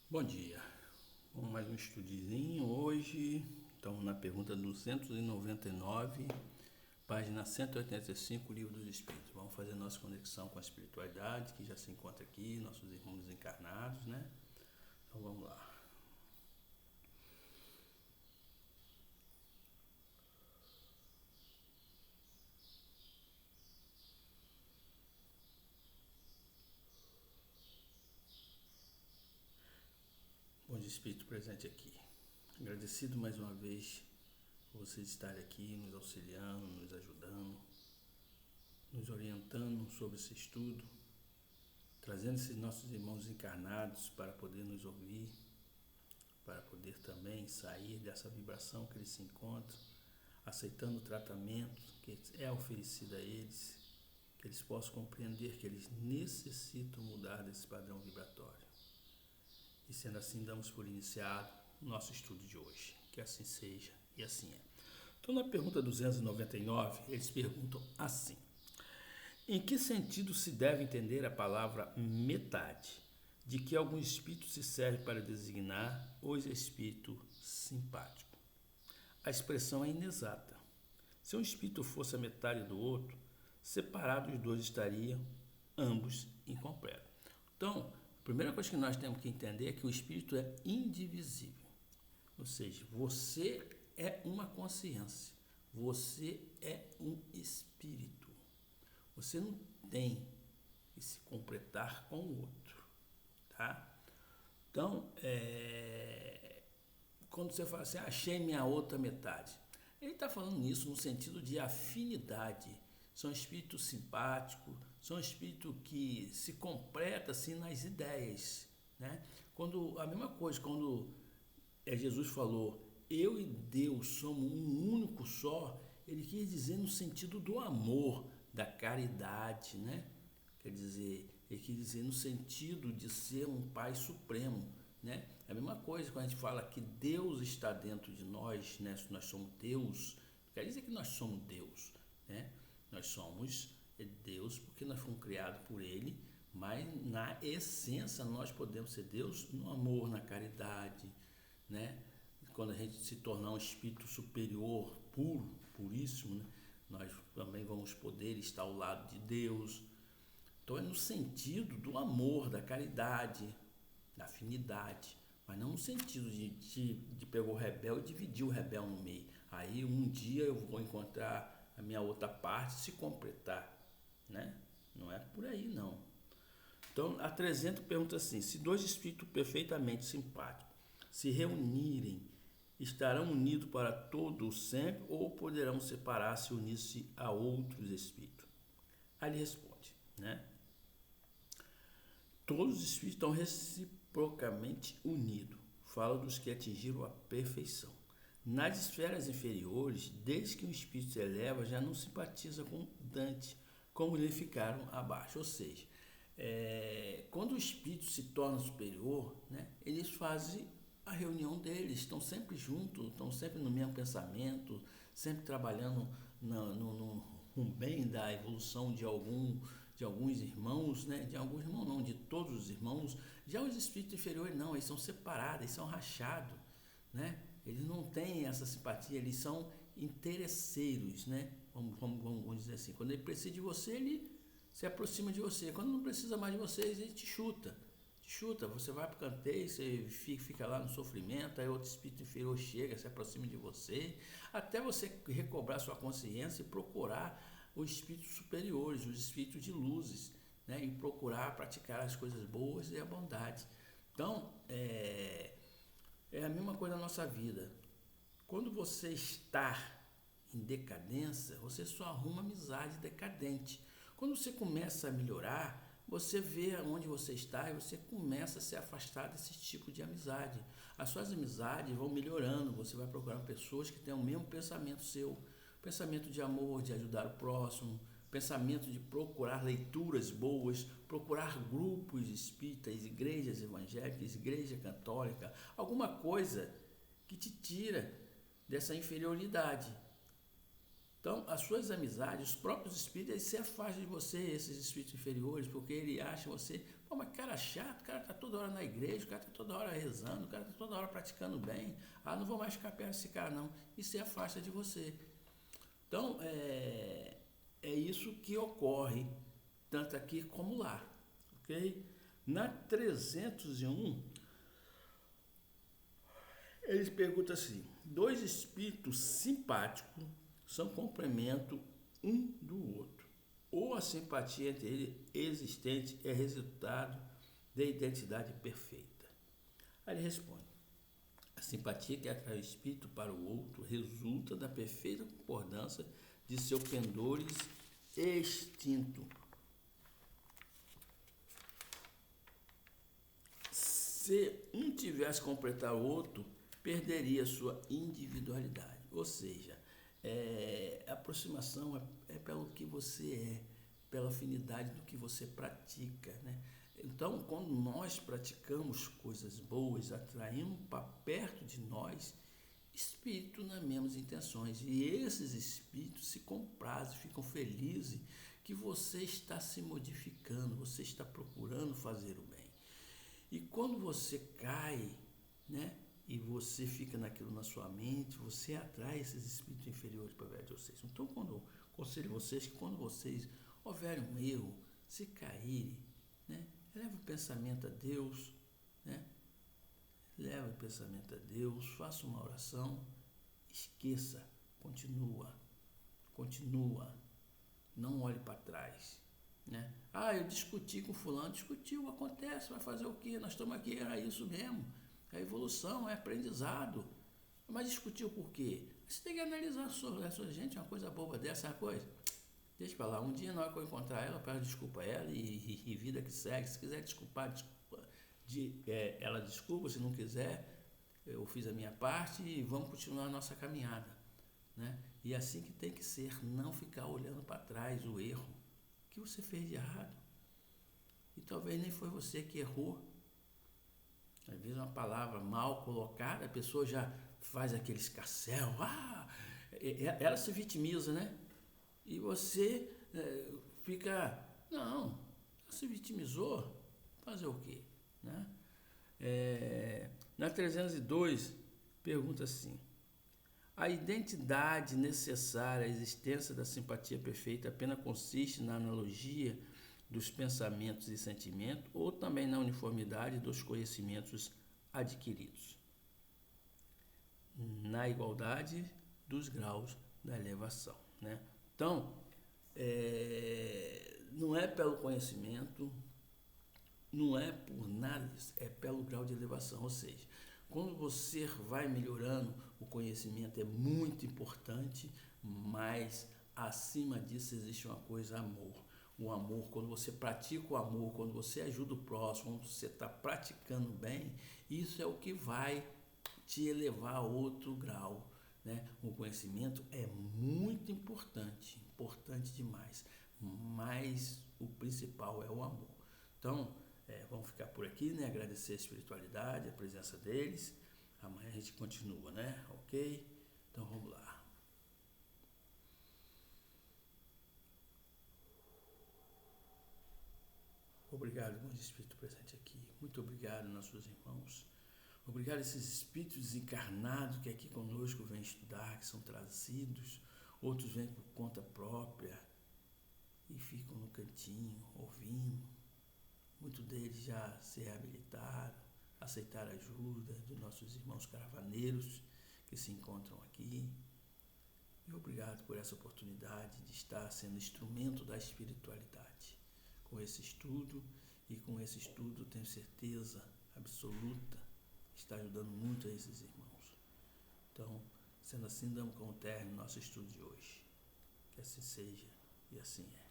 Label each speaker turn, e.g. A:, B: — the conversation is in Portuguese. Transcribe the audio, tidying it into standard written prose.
A: Bom dia, vamos mais um estudizinho. Hoje estamos na pergunta 299, página 185, Livro dos Espíritos. Vamos fazer nossa conexão com a espiritualidade que já se encontra aqui, nossos irmãos encarnados, né? Então vamos lá. Bom dia, Espírito presente aqui. Agradecido mais uma vez por vocês estarem aqui nos auxiliando, nos ajudando, nos orientando sobre esse estudo, trazendo esses nossos irmãos encarnados para poder nos ouvir, para poder também sair dessa vibração que eles se encontram, aceitando o tratamento que é oferecido a eles, que eles possam compreender que eles necessitam mudar desse padrão vibratório. E sendo assim, damos por iniciado o nosso estudo de hoje. Que assim seja e assim é. Então, na pergunta 299, eles perguntam assim: em que sentido se deve entender a palavra metade, de que algum espírito se serve para designar os espíritos simpáticos? A expressão é inexata. Se um espírito fosse a metade do outro, separados os dois estariam ambos incompletos. Então, a primeira coisa que nós temos que entender é que o espírito é indivisível. Ou seja, você é uma consciência, você é um espírito. Você não tem que se completar com o outro, tá? Então, quando você fala assim, achei minha outra metade, ele está falando nisso no sentido de afinidade. São espíritos simpáticos, são espíritos que se completam assim nas ideias, né? Quando a mesma coisa, quando Jesus falou, eu e Deus somos um único só, ele quis dizer no sentido do amor, da caridade, né? Quer dizer, ele quis dizer no sentido de ser um Pai Supremo, né? É a mesma coisa quando a gente fala que Deus está dentro de nós, né? Nós somos Deus, quer dizer que nós somos Deus, né? Nós somos Deus porque nós fomos criados por Ele, mas na essência nós podemos ser Deus no amor, na caridade, né? Quando a gente se tornar um espírito superior, puro, puríssimo, né? Nós também vamos poder estar ao lado de Deus. Então é no sentido do amor, da caridade, da afinidade, mas não no sentido de pegar o rebelde e dividir o rebelde no meio. Aí um dia eu vou encontrar a minha outra parte e se completar, né? Não é por aí não. Então a 300 pergunta assim, se dois espíritos perfeitamente simpáticos se reunirem, estarão unidos para todo sempre ou poderão separar-se e unir-se a outros espíritos? Aí ele responde, né? Todos os espíritos estão reciprocamente unidos. Fala dos que atingiram a perfeição. Nas esferas inferiores, desde que o espírito se eleva, já não simpatiza com Dante, como lhe ficaram abaixo. Ou seja, quando o espírito se torna superior, né, eles fazem a reunião deles, estão sempre juntos, estão sempre no mesmo pensamento, sempre trabalhando no bem da evolução de alguns irmãos, né? De alguns irmãos não, de todos os irmãos. Já os espíritos inferiores não, eles são separados, eles são rachados, né? Eles não têm essa simpatia, eles são interesseiros, né? Vamos dizer assim. Quando ele precisa de você, ele se aproxima de você. Quando não precisa mais de você, ele te chuta. Te chuta, você vai para o canteio, você fica lá no sofrimento, aí outro espírito inferior chega, se aproxima de você, até você recobrar sua consciência e procurar os espíritos superiores, os espíritos de luzes, né? E procurar praticar as coisas boas e a bondade. Então, é a mesma coisa na nossa vida. Quando você está em decadência, você só arruma amizade decadente. Quando você começa a melhorar, você vê onde você está e você começa a se afastar desse tipo de amizade. As suas amizades vão melhorando, você vai procurar pessoas que têm o mesmo pensamento seu, pensamento de amor, de ajudar o próximo, pensamento de procurar leituras boas, procurar grupos espíritas, igrejas evangélicas, igreja católica, alguma coisa que te tira dessa inferioridade. Então, as suas amizades, os próprios espíritos, eles se afastam de você, esses espíritos inferiores, porque ele acha você, Pô, mas cara chato, o cara tá toda hora na igreja, o cara tá toda hora rezando, o cara tá toda hora praticando bem. Ah, não vou mais ficar perto desse cara, não. E se afasta de você. Então, é isso que ocorre, tanto aqui como lá, ok? Na 301, eles perguntam assim: dois espíritos simpáticos são complemento um do outro, ou a simpatia entre eles existente é resultado da identidade perfeita? Aí ele responde: a simpatia que atrai o espírito para o outro resulta da perfeita concordância de seus pendores extinto. Se um tivesse que completar o outro, perderia sua individualidade. Ou seja, a aproximação é pelo que você é, pela afinidade do que você pratica, né? Então, quando nós praticamos coisas boas, atraímos para perto de nós espíritos nas mesmas intenções. E esses espíritos se comprazem, ficam felizes que você está se modificando, você está procurando fazer o bem. E quando você cai, né, e você fica naquilo na sua mente, você atrai esses espíritos inferiores para perto de vocês. Então, quando aconselho vocês que quando vocês houverem um erro, se caírem, né, leve o pensamento a Deus, né? Leve o pensamento a Deus, faça uma oração, esqueça, continua, não olhe para trás, né? Ah, eu discuti com fulano, discutiu, acontece, vai fazer o quê? Nós estamos aqui, era isso mesmo, é evolução, é aprendizado. Mas discutiu por quê? Você tem que analisar a sua gente, uma coisa boba dessa, uma coisa. Deixa pra lá, um dia na hora que eu encontrar ela, eu peço desculpa a ela e vida que segue. Se quiser desculpar, ela desculpa, se não quiser, eu fiz a minha parte e vamos continuar a nossa caminhada, né? E assim que tem que ser, não ficar olhando para trás o erro que você fez de errado. E talvez nem foi você que errou. Às vezes uma palavra mal colocada, a pessoa já faz aquele escarcéu, ela se vitimiza, né? E você fica, não, se vitimizou, fazer o quê? Né? Na 302, pergunta assim: a identidade necessária à existência da simpatia perfeita apenas consiste na analogia dos pensamentos e sentimentos ou também na uniformidade dos conhecimentos adquiridos, na igualdade dos graus da elevação, né? Então, não é pelo conhecimento, não é por nada disso, é pelo grau de elevação. Ou seja, quando você vai melhorando, o conhecimento é muito importante, mas acima disso existe uma coisa, amor. O amor, quando você pratica o amor, quando você ajuda o próximo, quando você está praticando bem, isso é o que vai te elevar a outro grau, né? O conhecimento é muito importante, importante demais, mas o principal é o amor. Então, vamos ficar por aqui, né? Agradecer a espiritualidade, a presença deles. Amanhã a gente continua, né? Ok? Então vamos lá. Obrigado, bom Espírito presente aqui. Muito obrigado, nossos irmãos. Obrigado a esses espíritos encarnados que aqui conosco vêm estudar, que são trazidos. Outros vêm por conta própria e ficam no cantinho, ouvindo. Muitos deles já se reabilitaram, aceitaram a ajuda dos nossos irmãos caravaneiros que se encontram aqui. E obrigado por essa oportunidade de estar sendo instrumento da espiritualidade. Com esse estudo, e com esse estudo tenho certeza absoluta que está ajudando muito a esses irmãos. Então, sendo assim, damos como término nosso estudo de hoje. Que assim seja e assim é.